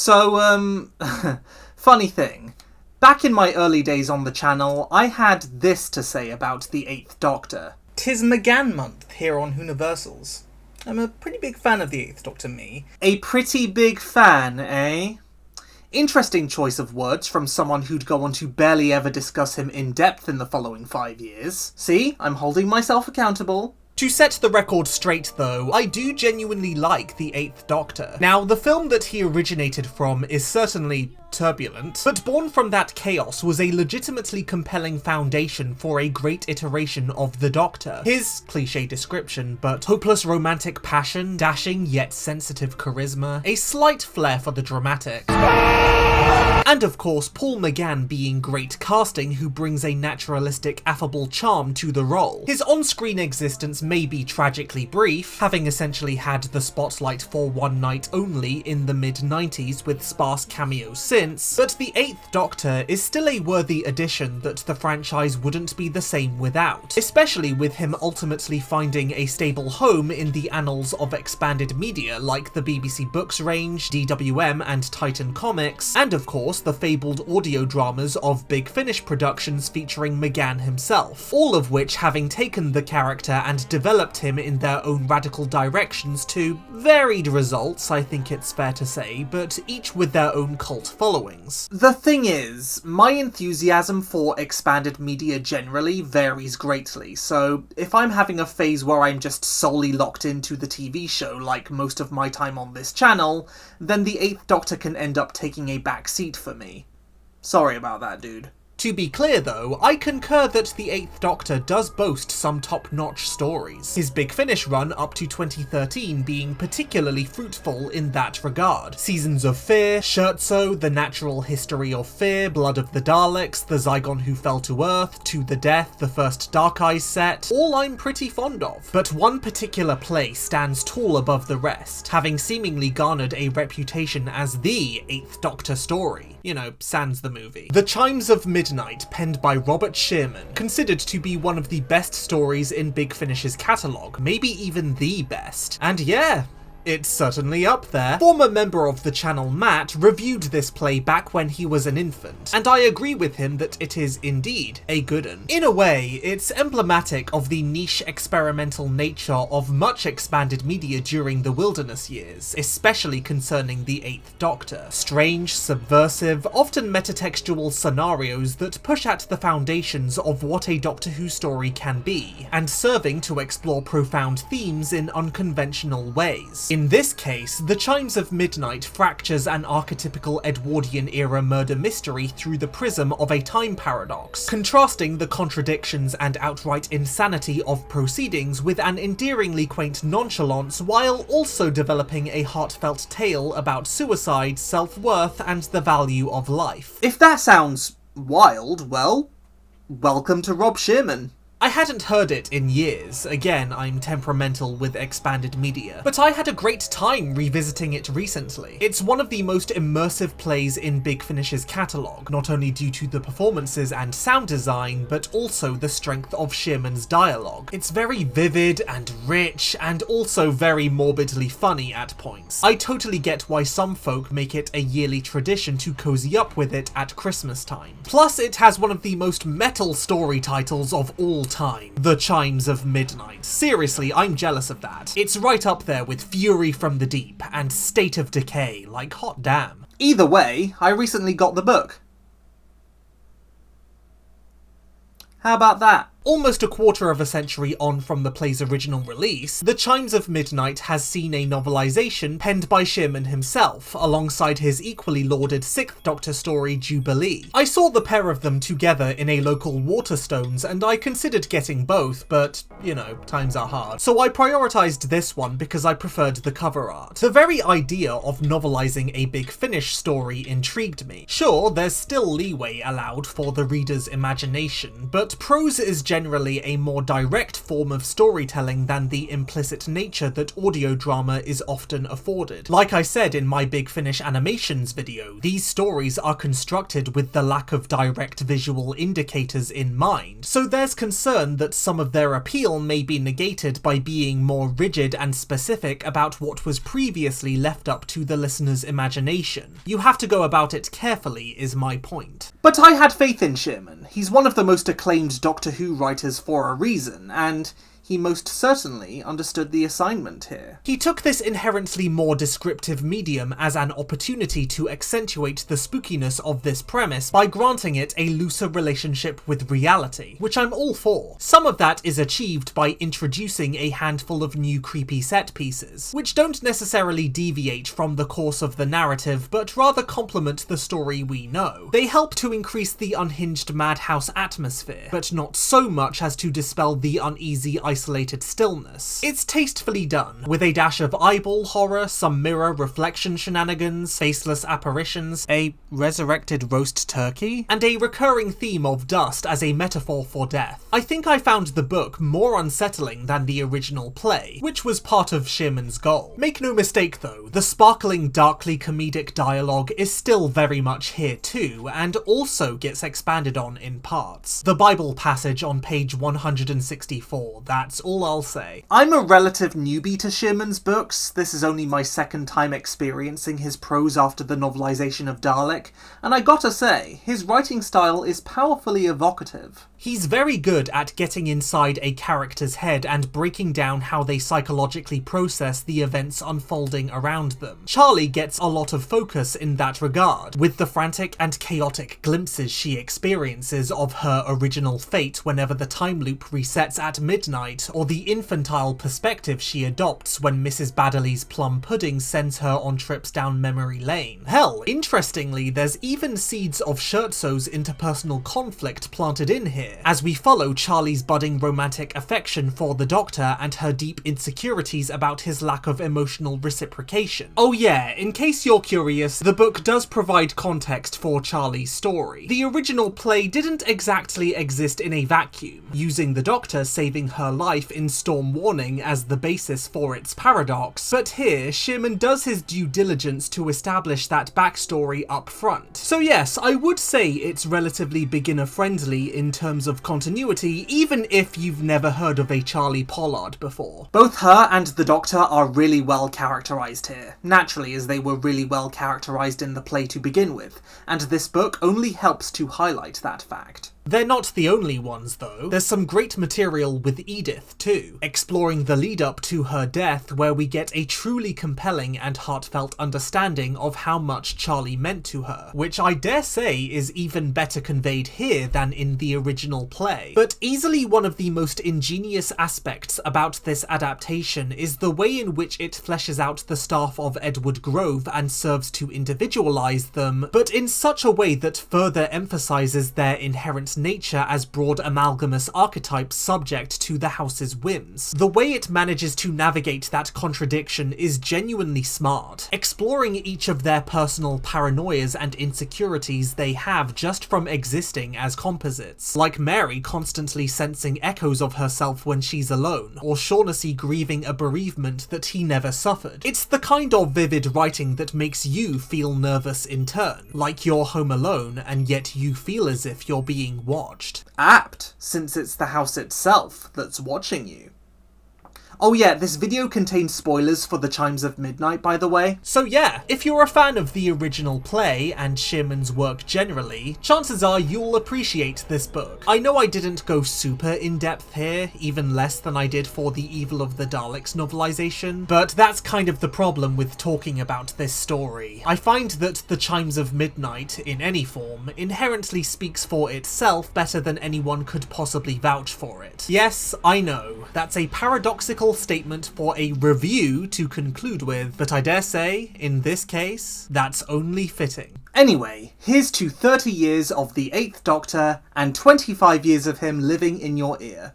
So, funny thing. Back in my early days on the channel, I had this to say about the Eighth Doctor. 'Tis McGann month here on Universals. I'm a pretty big fan of the Eighth Doctor, me. A pretty big fan, eh? Interesting choice of words from someone who'd go on to barely ever discuss him in depth in the following 5 years. See, I'm holding myself accountable. To set the record straight though, I do genuinely like the Eighth Doctor. Now, the film that he originated from is certainly turbulent, but born from that chaos was a legitimately compelling foundation for a great iteration of the Doctor. His cliche description, but hopeless romantic passion, dashing yet sensitive charisma, a slight flair for the dramatic, and of course Paul McGann being great casting who brings a naturalistic, affable charm to the role. His on-screen existence may be tragically brief, having essentially had the spotlight for one night only in the mid-90s with sparse cameos since, but the Eighth Doctor is still a worthy addition that the franchise wouldn't be the same without, especially with him ultimately finding a stable home in the annals of expanded media like the BBC Books range, DWM and Titan Comics, and of course the fabled audio dramas of Big Finish productions featuring McGann himself, all of which having taken the character and developed him in their own radical directions to varied results, I think it's fair to say, but each with their own cult followings. The thing is, my enthusiasm for expanded media generally varies greatly, so if I'm having a phase where I'm just solely locked into the TV show like most of my time on this channel, then the Eighth Doctor can end up taking a back seat for me. Sorry about that, dude. To be clear though, I concur that the Eighth Doctor does boast some top-notch stories, his Big Finish run up to 2013 being particularly fruitful in that regard. Seasons of Fear, Scherzo, The Natural History of Fear, Blood of the Daleks, The Zygon Who Fell to Earth, To the Death, the first Dark Eyes set, all I'm pretty fond of. But one particular play stands tall above the rest, having seemingly garnered a reputation as the Eighth Doctor story. You know, sans the movie. The Chimes of Midnight, penned by Robert Shearman, considered to be one of the best stories in Big Finish's catalogue, maybe even the best. And yeah, it's certainly up there. Former member of the channel Matt reviewed this play back when he was an infant, and I agree with him that it is indeed a good one. In a way, it's emblematic of the niche experimental nature of much expanded media during the wilderness years, especially concerning the Eighth Doctor. Strange, subversive, often metatextual scenarios that push at the foundations of what a Doctor Who story can be, and serving to explore profound themes in unconventional ways. In this case, The Chimes of Midnight fractures an archetypical Edwardian-era murder mystery through the prism of a time paradox, contrasting the contradictions and outright insanity of proceedings with an endearingly quaint nonchalance while also developing a heartfelt tale about suicide, self-worth, and the value of life. If that sounds wild, well, welcome to Rob Shearman. I hadn't heard it in years, again I'm temperamental with expanded media, but I had a great time revisiting it recently. It's one of the most immersive plays in Big Finish's catalogue, not only due to the performances and sound design, but also the strength of Shearman's dialogue. It's very vivid and rich, and also very morbidly funny at points. I totally get why some folk make it a yearly tradition to cozy up with it at Christmas time. Plus it has one of the most metal story titles of all time, The Chimes of Midnight. Seriously, I'm jealous of that. It's right up there with Fury from the Deep and State of Decay, like hot damn. Either way, I recently got the book. How about that? Almost a quarter of a century on from the play's original release, The Chimes of Midnight has seen a novelisation penned by Shearman himself, alongside his equally lauded 6th Doctor story Jubilee. I saw the pair of them together in a local Waterstones and I considered getting both, but, you know, times are hard. So I prioritised this one because I preferred the cover art. The very idea of novelising a Big Finish story intrigued me. Sure, there's still leeway allowed for the reader's imagination, but prose is generally a more direct form of storytelling than the implicit nature that audio drama is often afforded. Like I said in my Big Finish animations video, these stories are constructed with the lack of direct visual indicators in mind, so there's concern that some of their appeal may be negated by being more rigid and specific about what was previously left up to the listener's imagination. You have to go about it carefully, is my point. But I had faith in Shearman. He's one of the most acclaimed Doctor Who writers for a reason, and he most certainly understood the assignment here. He took this inherently more descriptive medium as an opportunity to accentuate the spookiness of this premise by granting it a looser relationship with reality, which I'm all for. Some of that is achieved by introducing a handful of new creepy set pieces, which don't necessarily deviate from the course of the narrative, but rather complement the story we know. They help to increase the unhinged madhouse atmosphere, but not so much as to dispel the uneasy isolated stillness. It's tastefully done, with a dash of eyeball horror, some mirror reflection shenanigans, faceless apparitions, a resurrected roast turkey, and a recurring theme of dust as a metaphor for death. I think I found the book more unsettling than the original play, which was part of Shearman's goal. Make no mistake though, the sparkling, darkly comedic dialogue is still very much here too, and also gets expanded on in parts. The Bible passage on page 164, that's all I'll say. I'm a relative newbie to Shearman's books. This is only my second time experiencing his prose after the novelisation of Dalek, and I gotta say, his writing style is powerfully evocative. He's very good at getting inside a character's head and breaking down how they psychologically process the events unfolding around them. Charlie gets a lot of focus in that regard, with the frantic and chaotic glimpses she experiences of her original fate whenever the time loop resets at midnight, or the infantile perspective she adopts when Mrs. Baddeley's plum pudding sends her on trips down memory lane. Hell, interestingly, there's even seeds of Schertzo's interpersonal conflict planted in here, as we follow Charlie's budding romantic affection for the Doctor and her deep insecurities about his lack of emotional reciprocation. Oh yeah, in case you're curious, the book does provide context for Charlie's story. The original play didn't exactly exist in a vacuum, using the Doctor saving her life in Storm Warning as the basis for its paradox, but here Shearman does his due diligence to establish that backstory up front. So yes, I would say it's relatively beginner-friendly in terms of continuity, even if you've never heard of a Charlie Pollard before. Both her and the Doctor are really well characterised here, naturally, as they were really well characterised in the play to begin with, and this book only helps to highlight that fact. They're not the only ones though. There's some great material with Edith too, exploring the lead up to her death, where we get a truly compelling and heartfelt understanding of how much Charlie meant to her, which I dare say is even better conveyed here than in the original play. But easily one of the most ingenious aspects about this adaptation is the way in which it fleshes out the staff of Edward Grove and serves to individualise them, but in such a way that further emphasises their inherent nature as broad amalgamous archetypes subject to the house's whims. The way it manages to navigate that contradiction is genuinely smart, exploring each of their personal paranoias and insecurities they have just from existing as composites, like Mary constantly sensing echoes of herself when she's alone, or Shaughnessy grieving a bereavement that he never suffered. It's the kind of vivid writing that makes you feel nervous in turn, like you're home alone and yet you feel as if you're being watched. Apt, since it's the house itself that's watching you. Oh yeah, this video contains spoilers for the Chimes of Midnight, by the way. So yeah, if you're a fan of the original play and Shearman's work generally, chances are you'll appreciate this book. I know I didn't go super in-depth here, even less than I did for the Evil of the Daleks novelisation, but that's kind of the problem with talking about this story. I find that the Chimes of Midnight, in any form, inherently speaks for itself better than anyone could possibly vouch for it. Yes, I know, that's a paradoxical statement for a review to conclude with, but I dare say, in this case, that's only fitting. Anyway, here's to 30 years of the 8th Doctor and 25 years of him living in your ear.